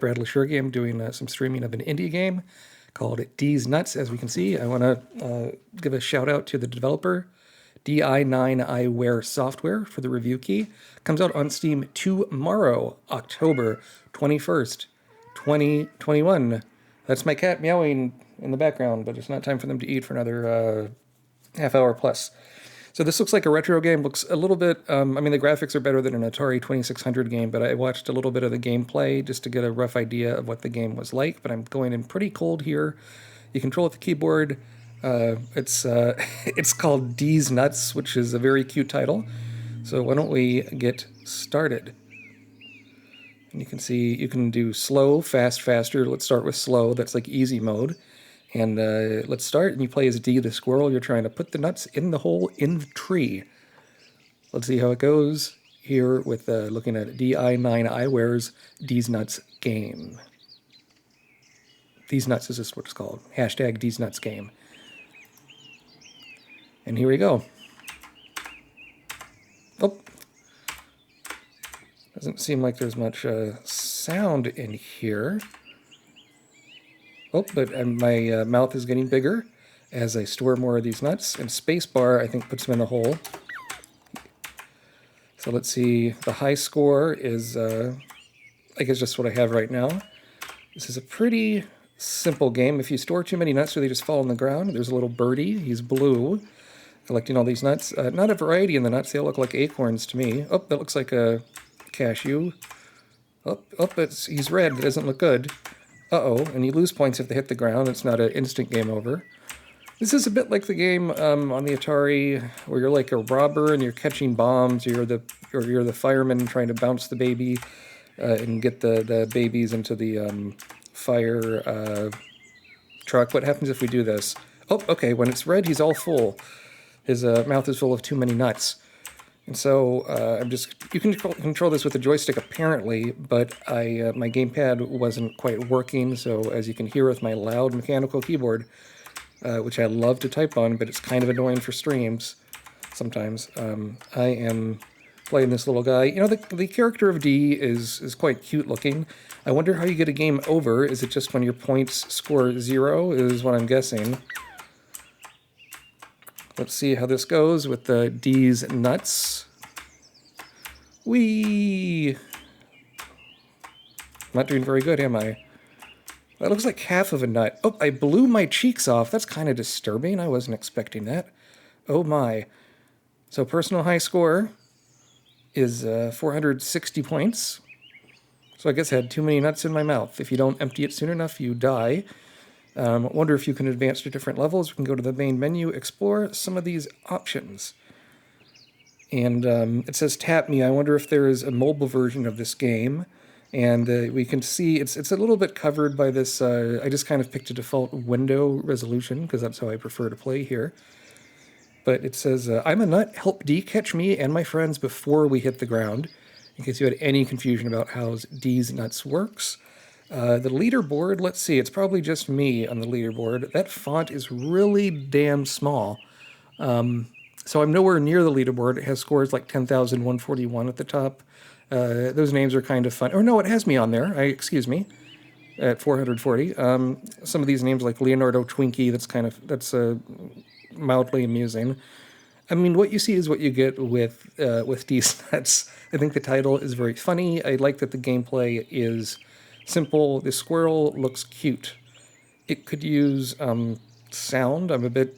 Bradley-Tschirgi. I'm doing some streaming of an indie game called Dees Nuts. As we can see, I want to give a shout out to the developer, DI9iWare Software, for the review key. Comes out on Steam tomorrow, October 21st, 2021. That's my cat meowing in the background, but it's not time for them to eat for another half hour plus. So this looks like a retro game. Looks a little bit, I mean, the graphics are better than an Atari 2600 game, but I watched a little bit of the gameplay just to get a rough idea of what the game was like, but I'm going in pretty cold here. You control it with the keyboard. It's called Dees Nuts, which is a very cute title. So why don't we get started? And you can see you can do slow, fast, faster. Let's start with slow. That's like easy mode. And let's start, and you play as Dee the squirrel. You're trying to put the nuts in the hole in the tree. Let's see how it goes here with looking at DI9iWare's Dees Nuts game. Dees Nuts is just what it's called. Hashtag Dees Nuts game. And here we go. Oh. Doesn't seem like there's much sound in here. Oh, but my mouth is getting bigger as I store more of these nuts. And spacebar, I think, puts them in the hole. So let's see. The high score is, I guess, just what I have right now. This is a pretty simple game. If you store too many nuts, or they just fall on the ground. There's a little birdie. He's blue, collecting all these nuts. Not a variety in the nuts. They all look like acorns to me. Oh, that looks like a cashew. Oh, he's red. That doesn't look good. Uh-oh, and you lose points if they hit the ground. It's not an instant game over. This is a bit like the game on the Atari where you're like a robber and you're catching bombs. You're the fireman trying to bounce the baby and get the babies into the fire truck. What happens if we do this? Oh, okay, when it's red, he's all full. His mouth is full of too many nuts. And so you can control this with a joystick apparently, but my gamepad wasn't quite working. So as you can hear with my loud mechanical keyboard, which I love to type on, but it's kind of annoying for streams sometimes. I am playing this little guy. You know, the character of Dee is quite cute looking. I wonder how you get a game over. Is it just when your points score 0 is what I'm guessing. Let's see how this goes with the Dees Nuts. Whee! Not doing very good, am I? That looks like half of a nut. Oh, I blew my cheeks off. That's kind of disturbing. I wasn't expecting that. Oh my. So personal high score is 460 points. So I guess I had too many nuts in my mouth. If you don't empty it soon enough, you die. I wonder if you can advance to different levels. We can go to the main menu, explore some of these options. And it says tap me. I wonder if there is a mobile version of this game. And we can see it's a little bit covered by this. I just kind of picked a default window resolution because that's how I prefer to play here. But it says, I'm a nut. Help Dee catch me and my friends before we hit the ground. In case you had any confusion about how Dees Nuts works. The leaderboard, let's see, it's probably just me on the leaderboard. That font is really damn small. So I'm nowhere near the leaderboard. It has scores like 10,141 at the top. Those names are kind of fun. Oh no, it has me on there. Excuse me, at 440. Some of these names like Leonardo Twinkie, that's mildly amusing. I mean, what you see is what you get with Dees Nuts. I think the title is very funny. I like that the gameplay is simple. The squirrel looks cute. It could use sound. I'm a bit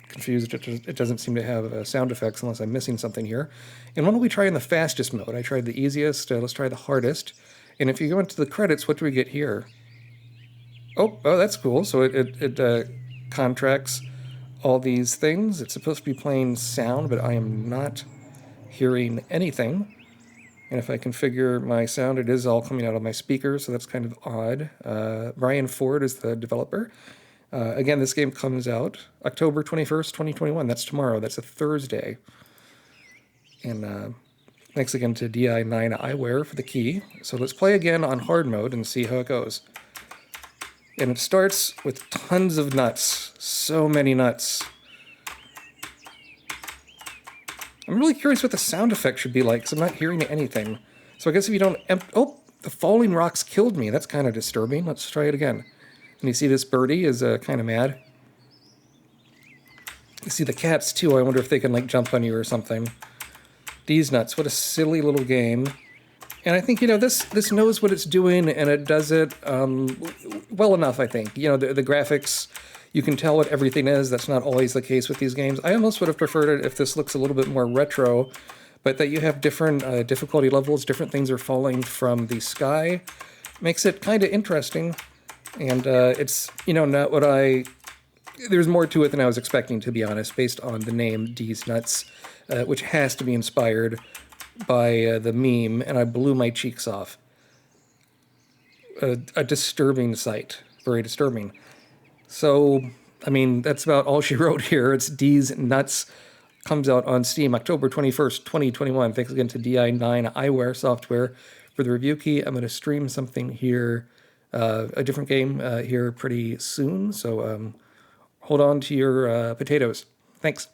confused. It doesn't seem to have sound effects unless I'm missing something here. And why don't we try in the fastest mode? I tried the easiest. Let's try the hardest. And if you go into the credits, what do we get here? Oh, that's cool. So it contracts all these things. It's supposed to be playing sound, but I am not hearing anything. And if I configure my sound, it is all coming out of my speaker, so that's kind of odd. Brian Ford is the developer. Again, this game comes out October 21st, 2021. That's tomorrow. That's a Thursday. And thanks again to DI9iWare for the key. So let's play again on hard mode and see how it goes. And it starts with tons of nuts. So many nuts. I'm really curious what the sound effect should be like, because I'm not hearing anything. So I guess if you don't... Oh! The falling rocks killed me. That's kind of disturbing. Let's try it again. And you see this birdie is kind of mad. You see the cats, too. I wonder if they can, like, jump on you or something. These nuts. What a silly little game. And I think, this knows what it's doing, and it does it well enough, I think. The graphics, you can tell what everything is. That's not always the case with these games. I almost would have preferred it if this looks a little bit more retro, but that you have different difficulty levels, different things are falling from the sky. Makes it kind of interesting. And it's, not what there's more to it than I was expecting, to be honest, based on the name D's Nuts, which has to be inspired by the meme, and I blew my cheeks off. A disturbing sight. Very disturbing. So, that's about all she wrote here. It's D's Nuts. Comes out on Steam October 21st, 2021. Thanks again to DI9 Eyewear Software for the review key. I'm going to stream something here, a different game here pretty soon. So hold on to your potatoes. Thanks.